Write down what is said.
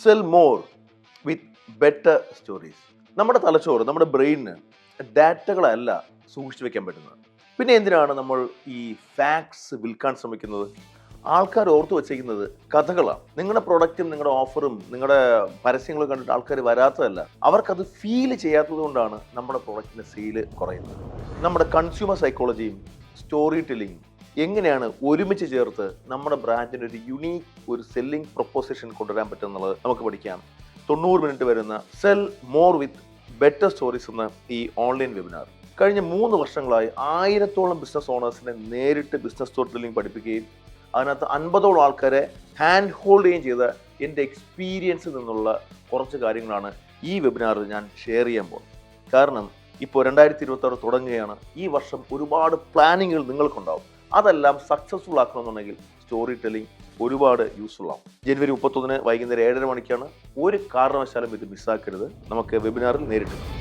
Cell more വിത്ത് better stories. നമ്മുടെ തലച്ചോറ്, നമ്മുടെ ബ്രെയിനിന് ഡാറ്റകളല്ല സൂക്ഷിച്ചു വെക്കാൻ പറ്റുന്നത്. പിന്നെ എന്തിനാണ് നമ്മൾ ഈ ഫാക്ട്സ് വിൽക്കാൻ ശ്രമിക്കുന്നത്? ആൾക്കാർ ഓർത്തു വച്ചിരിക്കുന്നത് കഥകളാണ്. നിങ്ങളുടെ പ്രൊഡക്റ്റും നിങ്ങളുടെ ഓഫറും നിങ്ങളുടെ പരസ്യങ്ങളും കണ്ടിട്ട് ആൾക്കാർ വരാത്തതല്ല, അവർക്കത് ഫീൽ ചെയ്യാത്തത് കൊണ്ടാണ് നമ്മുടെ പ്രൊഡക്റ്റിൻ്റെ സെയിൽ കുറയുന്നത്. നമ്മുടെ കൺസ്യൂമർ സൈക്കോളജിയും സ്റ്റോറി ടെല്ലിങ്ങും എങ്ങനെയാണ് ഒരുമിച്ച് ചേർത്ത് നമ്മുടെ ബ്രാൻഡിന് ഒരു യുണീക്ക് ഒരു സെല്ലിംഗ് പ്രൊപ്പോസിഷൻ കൊണ്ടുവരാൻ പറ്റുമെന്നുള്ളത് നമുക്ക് പഠിക്കാം. 90 മിനിറ്റ് വരുന്ന സെൽ മോർ വിത്ത് ബെറ്റർ സ്റ്റോറീസ് എന്ന ഈ ഓൺലൈൻ വെബിനാർ കഴിഞ്ഞ 3 വർഷങ്ങളായി 1000-ഓളം ബിസിനസ് ഓണേഴ്സിനെ നേരിട്ട് ബിസിനസ് സ്റ്റോറി ടെല്ലിംഗ് പഠിപ്പിക്കുകയും അതിനകത്ത് 50ഓളം ആൾക്കാരെ ഹാൻഡ് ഹോൾഡ് ചെയ്യുകയും ചെയ്ത എൻ്റെ എക്സ്പീരിയൻസിൽ നിന്നുള്ള കുറച്ച് കാര്യങ്ങളാണ് ഈ വെബിനാറിൽ ഞാൻ ഷെയർ ചെയ്യാൻ പോകുന്നത്. കാരണം ഇപ്പോൾ 2026 തുടങ്ങുകയാണ്. ഈ വർഷം ഒരുപാട് പ്ലാനിങ്ങുകൾ നിങ്ങൾക്കുണ്ടാവും. അതെല്ലാം സക്സസ്ഫുൾ ആക്കണമെന്നുണ്ടെങ്കിൽ സ്റ്റോറി ടെല്ലിംഗ് ഒരുപാട് യൂസ്ഫുൾ ആവും. ജനുവരി 31 വൈകുന്നേരം 7:30 മണിക്കാണ്. ഒരു കാരണവശാലും ഇത് മിസ്സാക്കരുത്. നമുക്ക് വെബിനാറിൽ നേരിട്ട്